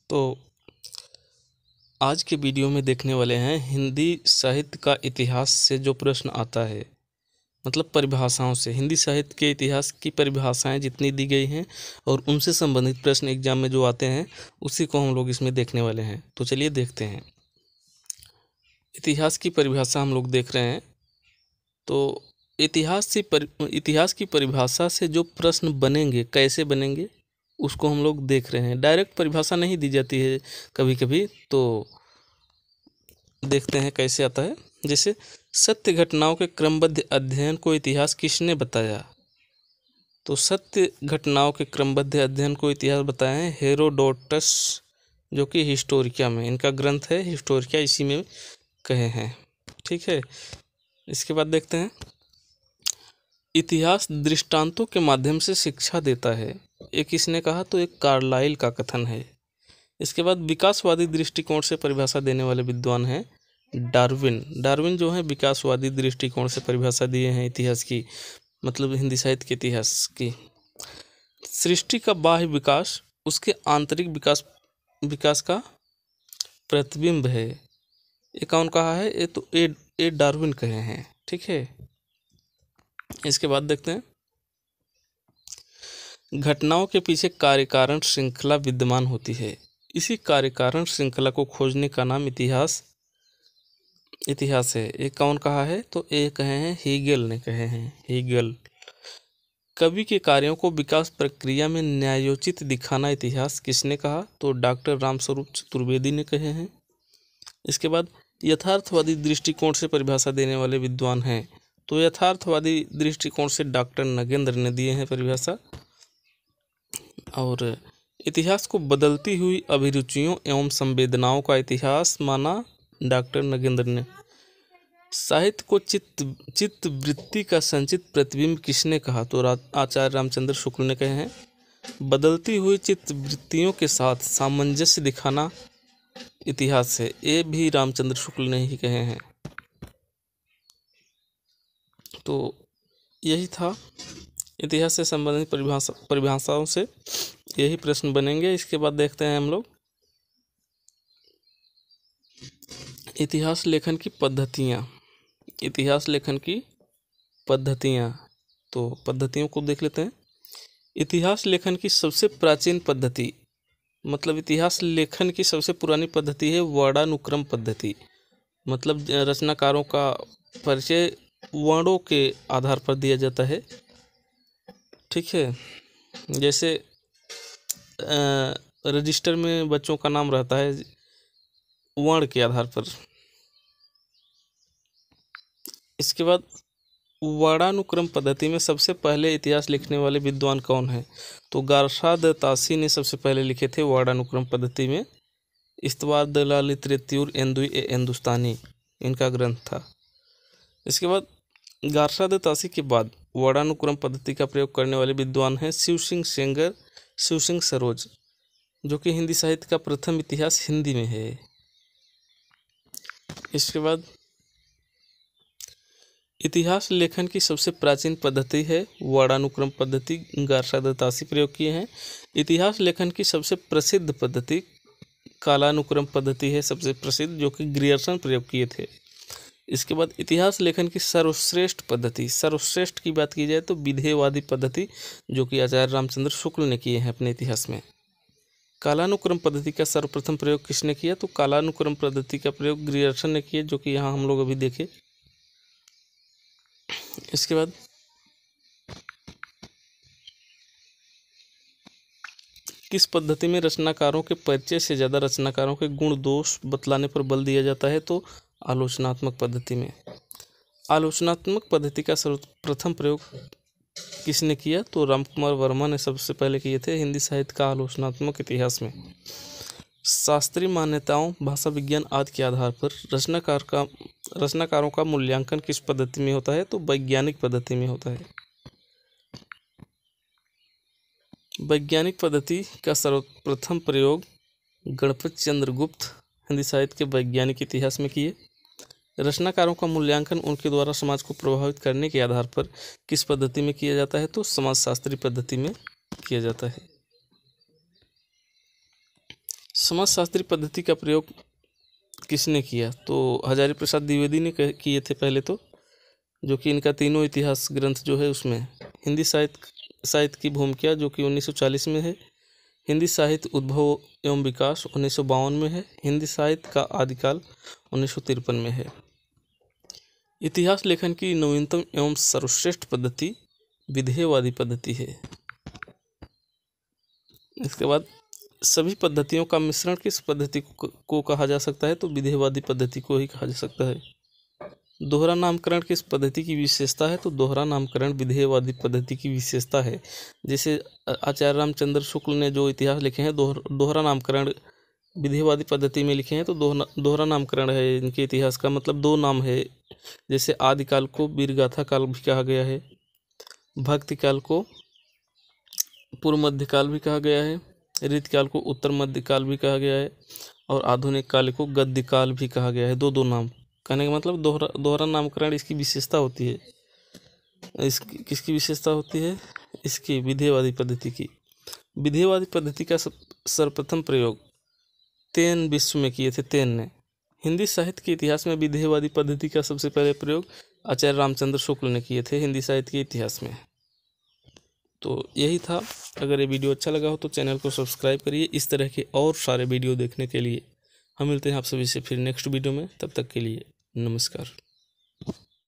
तो आज के वीडियो में देखने वाले हैं हिंदी साहित्य का इतिहास से जो प्रश्न आता है, मतलब परिभाषाओं से। हिंदी साहित्य के इतिहास की परिभाषाएं जितनी दी गई हैं और उनसे संबंधित प्रश्न एग्जाम में जो आते हैं उसी को हम लोग इसमें देखने वाले हैं। तो चलिए देखते हैं। इतिहास की परिभाषा हम लोग देख रहे हैं। तो इतिहास की परिभाषा से जो प्रश्न बनेंगे, कैसे बनेंगे, उसको हम लोग देख रहे हैं। डायरेक्ट परिभाषा नहीं दी जाती है कभी कभी, तो देखते हैं कैसे आता है। जैसे सत्य घटनाओं के क्रमबद्ध अध्ययन को इतिहास किसने बताया? तो सत्य घटनाओं के क्रमबद्ध अध्ययन को इतिहास बताया है हेरोडोटस, जो कि हिस्टोरिका में इनका ग्रंथ है। हिस्टोरिका इसी में कहे हैं। ठीक है, इसके बाद देखते हैं इतिहास दृष्टांतों के माध्यम से शिक्षा देता है। एक किसने कहा? तो एक कार्लाइल का कथन है। इसके बाद विकासवादी दृष्टिकोण से परिभाषा देने वाले विद्वान हैं डार्विन। डार्विन जो है विकासवादी दृष्टिकोण से परिभाषा दिए हैं इतिहास की, मतलब हिंदी साहित्य के इतिहास की। सृष्टि का बाह्य विकास उसके आंतरिक विकास का प्रतिबिंब है। ये कौन कहा है? ये तो ए डार्विन कहे हैं। ठीक है, इसके बाद देखते हैं घटनाओं के पीछे कार्य कारण श्रृंखला विद्यमान होती है। इसी कार्य कारण श्रृंखला को खोजने का नाम इतिहास है। ये कौन कहा है? तो ये कहे हैं हीगल ने कहे हैं, हीगल। कवि के कार्यों को विकास प्रक्रिया में न्यायोचित दिखाना इतिहास किसने कहा? तो डॉक्टर रामस्वरूप चतुर्वेदी ने कहे हैं। इसके बाद यथार्थवादी दृष्टिकोण से परिभाषा देने वाले विद्वान हैं। तो यथार्थवादी दृष्टिकोण से डॉक्टर नगेंद्र ने दिए हैं परिभाषा। और इतिहास को बदलती हुई अभिरुचियों एवं संवेदनाओं का इतिहास माना डॉक्टर नगेंद्र ने। साहित्य को चित्त वृत्ति का संचित प्रतिबिंब किसने कहा? तो आचार्य रामचंद्र शुक्ल ने कहे हैं। बदलती हुई चित्त वृत्तियों के साथ सामंजस्य दिखाना इतिहास है। ये भी रामचंद्र शुक्ल ने ही कहे हैं। तो यही था इतिहास से संबंधित परिभाषाओं से यही प्रश्न बनेंगे। इसके बाद देखते हैं हम लोग इतिहास लेखन की पद्धतियाँ। इतिहास लेखन की पद्धतियाँ, तो पद्धतियों को देख लेते हैं। इतिहास लेखन की सबसे प्राचीन पद्धति, मतलब इतिहास लेखन की सबसे पुरानी पद्धति है वर्णानुक्रम पद्धति। मतलब रचनाकारों का परिचय वर्णों के आधार पर दिया जाता है। ठीक है, जैसे रजिस्टर में बच्चों का नाम रहता है वर्ण के आधार पर। इसके बाद वर्णानुक्रम पद्धति में सबसे पहले इतिहास लिखने वाले विद्वान कौन है? तो गार्सा द तासी ने सबसे पहले लिखे थे वर्णानुक्रम पद्धति में। इस्तवार द ला लिटरेत्यूर हिंदुस्तानी इनका ग्रंथ था। इसके बाद गार्सा द तासी के बाद वर्णानुक्रम पद्धति का प्रयोग करने वाले विद्वान हैं शिव सिंह सेंगर, शिव सिंह सरोज, जो कि हिंदी साहित्य का प्रथम इतिहास हिंदी में है। इसके बाद इतिहास लेखन की सबसे प्राचीन पद्धति है वर्णानुक्रम पद्धति, गार्सा द तासी प्रयोग किए हैं। इतिहास लेखन की सबसे प्रसिद्ध पद्धति कालानुक्रम पद्धति है, सबसे प्रसिद्ध, जो कि ग्रियर्सन प्रयोग किए थे। इसके बाद इतिहास लेखन की सर्वश्रेष्ठ पद्धति, सर्वश्रेष्ठ की बात की जाए तो विधेयवादी पद्धति, जो कि आचार्य रामचंद्र शुक्ल ने किए हैं अपने इतिहास में। कालानुक्रम पद्धति का सर्वप्रथम प्रयोग किसने किया? तो कालानुक्रम पद्धति का प्रयोग ग्रियर्सन ने किया, जो कि यहाँ हम लोग अभी देखे। इसके बाद किस पद्धति में रचनाकारों के परिचय से ज़्यादा रचनाकारों के गुण दोष बतलाने पर बल दिया जाता है? तो आलोचनात्मक पद्धति में। आलोचनात्मक पद्धति का सर्वप्रथम प्रयोग किसने किया? तो रामकुमार वर्मा ने सबसे पहले किए थे हिंदी साहित्य का आलोचनात्मक इतिहास में। शास्त्रीय मान्यताओं, भाषा विज्ञान आदि के आधार पर रचनाकारों का मूल्यांकन किस पद्धति में होता है? तो वैज्ञानिक पद्धति में होता है। वैज्ञानिक पद्धति का सर्वप्रथम प्रयोग गणपत चंद्र गुप्त हिंदी साहित्य के वैज्ञानिक इतिहास में किए। रचनाकारों का मूल्यांकन उनके द्वारा समाज को प्रभावित करने के आधार पर किस पद्धति में किया जाता है? तो समाजशास्त्री पद्धति में किया जाता है। समाजशास्त्री पद्धति का प्रयोग किसने किया? तो हजारी प्रसाद द्विवेदी ने किए थे पहले तो, जो कि इनका तीनों इतिहास ग्रंथ जो है उसमें हिंदी साहित्य की भूमिका जो कि 1940 में है, हिंदी साहित्य उद्भव एवं विकास 1952 में है, हिंदी साहित्य का आदिकाल 1953 में है। इतिहास लेखन की नवीनतम एवं सर्वश्रेष्ठ पद्धति विधेयवादी पद्धति है। इसके बाद सभी पद्धतियों का मिश्रण किस पद्धति को कहा जा सकता है? तो विधेयवादी पद्धति को ही कहा जा सकता है। दोहरा नामकरण किस पद्धति की विशेषता है? तो दोहरा नामकरण विधेयवादी पद्धति की विशेषता है। जैसे आचार्य रामचंद्र शुक्ल ने जो इतिहास लिखे हैं दोहरा नामकरण विधेयवादी पद्धति में लिखे हैं, तो दोहरा नामकरण है इनके इतिहास का, मतलब दो नाम है। जैसे आदिकाल को वीरगाथा काल भी कहा गया है, भक्ति काल को पूर्व मध्यकाल भी कहा गया है, रीतकाल को उत्तर मध्यकाल भी कहा गया है, और आधुनिक काल को गद्यकाल भी कहा गया है। दो नाम कहने का मतलब दोहरा नामकरण इसकी विशेषता होती है। किसकी विशेषता होती है? इसकी विधेयवादी पद्धति की। विधेयवादी पद्धति का सर्वप्रथम प्रयोग तेन विश्व में किए थे, तेन ने। हिंदी साहित्य के इतिहास में विधेयवादी पद्धति का सबसे पहले प्रयोग आचार्य रामचंद्र शुक्ल ने किए थे हिंदी साहित्य के इतिहास में। तो यही था। अगर ये वीडियो अच्छा लगा हो तो चैनल को सब्सक्राइब करिए। इस तरह के और सारे वीडियो देखने के लिए हम मिलते हैं आप सभी से फिर नेक्स्ट वीडियो में। तब तक के लिए नमस्कार।